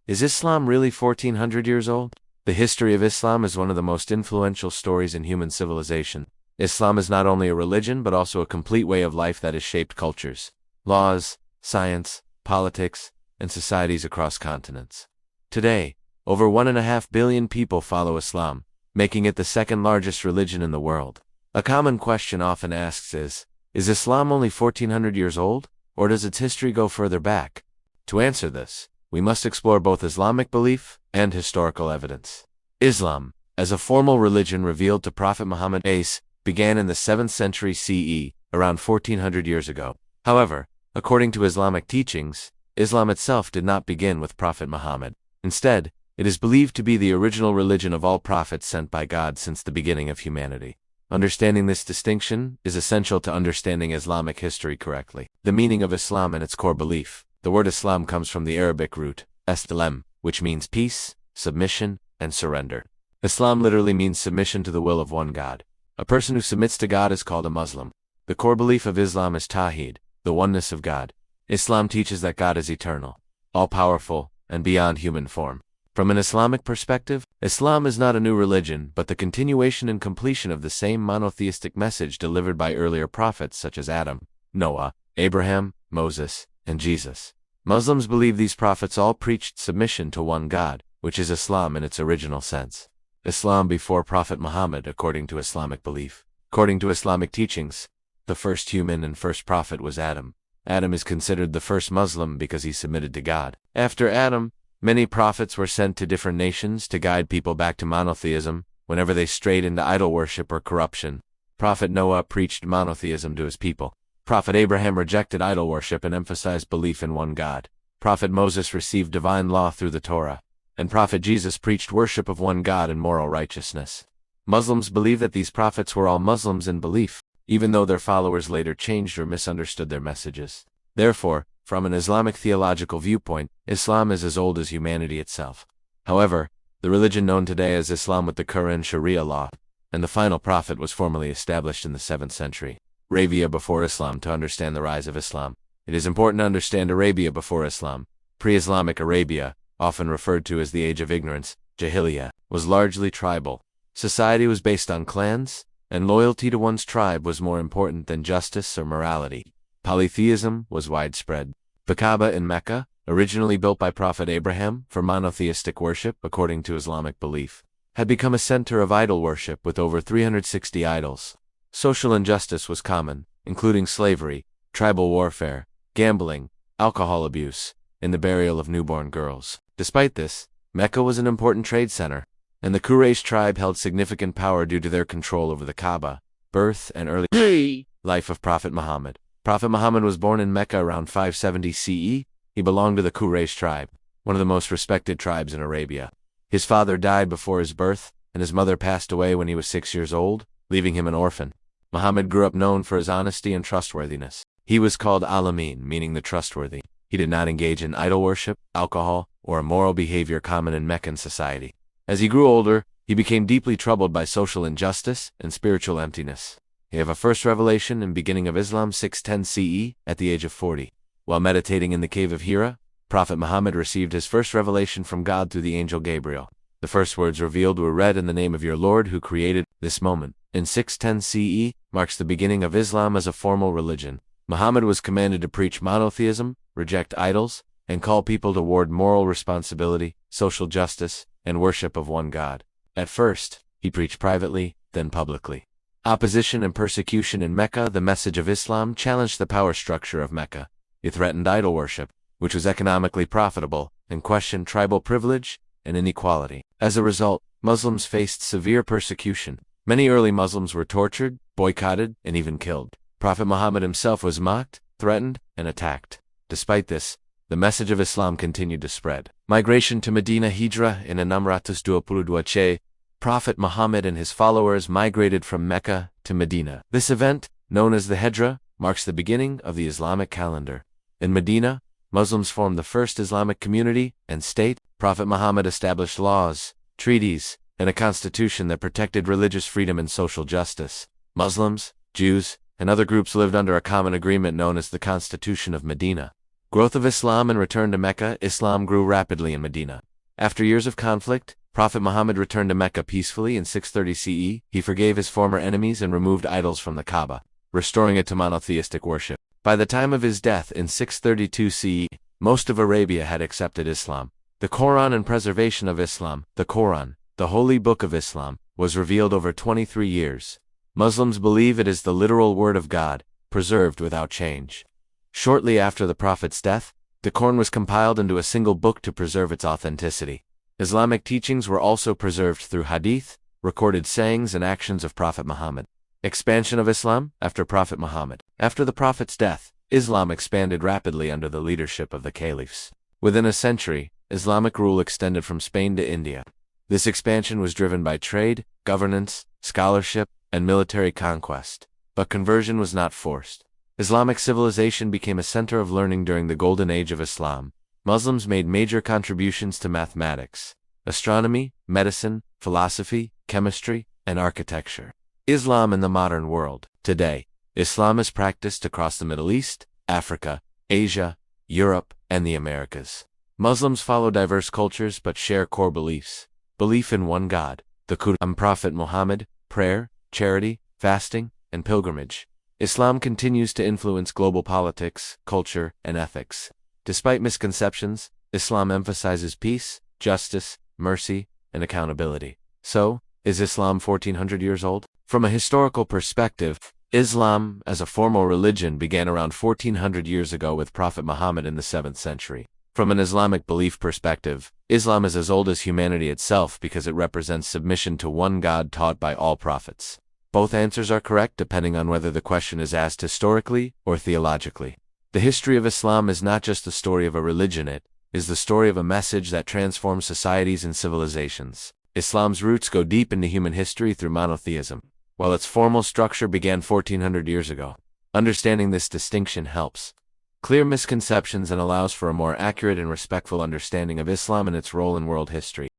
Is Islam really 1400 years old? The history of Islam is one of the most influential stories in human civilization. Islam is not only a religion but also a complete way of life that has shaped cultures, laws, science, politics, and societies across continents. Today, over 1.5 billion people follow Islam, making it the second largest religion in the world. A common question often asked is Islam only 1400 years old, or does its history go further back? To answer this, we must explore both Islamic belief and historical evidence. Islam, as a formal religion revealed to Prophet Muhammad (AS), began in the 7th century CE, around 1400 years ago. However, according to Islamic teachings, Islam itself did not begin with Prophet Muhammad. Instead, it is believed to be the original religion of all prophets sent by God since the beginning of humanity. Understanding this distinction is essential to understanding Islamic history correctly. The meaning of Islam and its core belief. The word Islam comes from the Arabic root, estilem, which means peace, submission, and surrender. Islam literally means submission to the will of one God. A person who submits to God is called a Muslim. The core belief of Islam is Tawheed, the oneness of God. Islam teaches that God is eternal, all-powerful, and beyond human form. From an Islamic perspective, Islam is not a new religion, but the continuation and completion of the same monotheistic message delivered by earlier prophets such as Adam, Noah, Abraham, Moses, and Jesus. Muslims believe these prophets all preached submission to one God, which is Islam in its original sense. Islam before Prophet Muhammad according to Islamic belief. According to Islamic teachings, the first human and first prophet was Adam. Adam is considered the first Muslim because he submitted to God. After Adam, many prophets were sent to different nations to guide people back to monotheism whenever they strayed into idol worship or corruption. Prophet Noah preached monotheism to his people. Prophet Abraham rejected idol worship and emphasized belief in one God. Prophet Moses received divine law through the Torah. And Prophet Jesus preached worship of one God and moral righteousness. Muslims believe that these prophets were all Muslims in belief, even though their followers later changed or misunderstood their messages. Therefore, from an Islamic theological viewpoint, Islam is as old as humanity itself. However, the religion known today as Islam with the Quran Sharia law, and the final prophet was formally established in the 7th century. Arabia before Islam. To understand the rise of Islam, it is important to understand Arabia before Islam. Pre-Islamic Arabia, often referred to as the Age of Ignorance, Jahiliyyah, was largely tribal. Society was based on clans, and loyalty to one's tribe was more important than justice or morality. Polytheism was widespread. The Kaaba in Mecca, originally built by Prophet Abraham for monotheistic worship according to Islamic belief, had become a center of idol worship with over 360 idols. Social injustice was common, including slavery, tribal warfare, gambling, alcohol abuse, and the burial of newborn girls. Despite this, Mecca was an important trade center, and the Quraysh tribe held significant power due to their control over the Kaaba. Birth and early life of Prophet Muhammad. Prophet Muhammad was born in Mecca around 570 CE. He belonged to the Quraysh tribe, one of the most respected tribes in Arabia. His father died before his birth, and his mother passed away when he was 6 years old, leaving him an orphan. Muhammad grew up known for his honesty and trustworthiness. He was called Al-Amin, meaning the trustworthy. He did not engage in idol worship, alcohol, or immoral behavior common in Meccan society. As he grew older, he became deeply troubled by social injustice and spiritual emptiness. He had a first revelation in beginning of Islam 610 CE at the age of 40. While meditating in the cave of Hira, Prophet Muhammad received his first revelation from God through the angel Gabriel. The first words revealed were read in the name of your Lord who created. This moment, in 610 CE, marks the beginning of Islam as a formal religion. Muhammad was commanded to preach monotheism, reject idols, and call people toward moral responsibility, social justice, and worship of one God. At first, he preached privately, then publicly. Opposition and persecution in Mecca. The message of Islam challenged the power structure of Mecca. It threatened idol worship, which was economically profitable, and questioned tribal privilege and inequality. As a result, Muslims faced severe persecution. Many early Muslims were tortured, boycotted, and even killed. Prophet Muhammad himself was mocked, threatened, and attacked. Despite this, the message of Islam continued to spread. Migration to Medina. Hijrah in 622 Prophet Muhammad and his followers migrated from Mecca to Medina. This event, known as the Hijrah, marks the beginning of the Islamic calendar. In Medina, Muslims formed the first Islamic community and state. Prophet Muhammad established laws, treaties, and a constitution that protected religious freedom and social justice. Muslims, Jews, and other groups lived under a common agreement known as the Constitution of Medina. Growth of Islam and return to Mecca. Islam grew rapidly in Medina. After years of conflict, Prophet Muhammad returned to Mecca peacefully in 630 CE. He forgave his former enemies and removed idols from the Kaaba, restoring it to monotheistic worship. By the time of his death in 632 CE, most of Arabia had accepted Islam. The Quran and preservation of Islam. The Quran, the holy book of Islam, was revealed over 23 years. Muslims believe it is the literal word of God, preserved without change. Shortly after the Prophet's death, the Quran was compiled into a single book to preserve its authenticity. Islamic teachings were also preserved through hadith, recorded sayings and actions of Prophet Muhammad. Expansion of Islam after Prophet Muhammad. After the Prophet's death, Islam expanded rapidly under the leadership of the caliphs. Within a century, Islamic rule extended from Spain to India. This expansion was driven by trade, governance, scholarship, and military conquest. But conversion was not forced. Islamic civilization became a center of learning during the Golden Age of Islam. Muslims made major contributions to mathematics, astronomy, medicine, philosophy, chemistry, and architecture. Islam in the modern world. Today, Islam is practiced across the Middle East, Africa, Asia, Europe, and the Americas. Muslims follow diverse cultures but share core beliefs. Belief in one God, the Quran, Prophet Muhammad, prayer, charity, fasting, and pilgrimage. Islam continues to influence global politics, culture, and ethics. Despite misconceptions, Islam emphasizes peace, justice, mercy, and accountability. So, is Islam 1400 years old? From a historical perspective, Islam, as a formal religion, began around 1400 years ago with Prophet Muhammad in the 7th century. From an Islamic belief perspective, Islam is as old as humanity itself because it represents submission to one God taught by all prophets. Both answers are correct depending on whether the question is asked historically or theologically. The history of Islam is not just the story of a religion, it is the story of a message that transforms societies and civilizations. Islam's roots go deep into human history through monotheism, while its formal structure began 1400 years ago. Understanding this distinction helps clear misconceptions and allows for a more accurate and respectful understanding of Islam and its role in world history.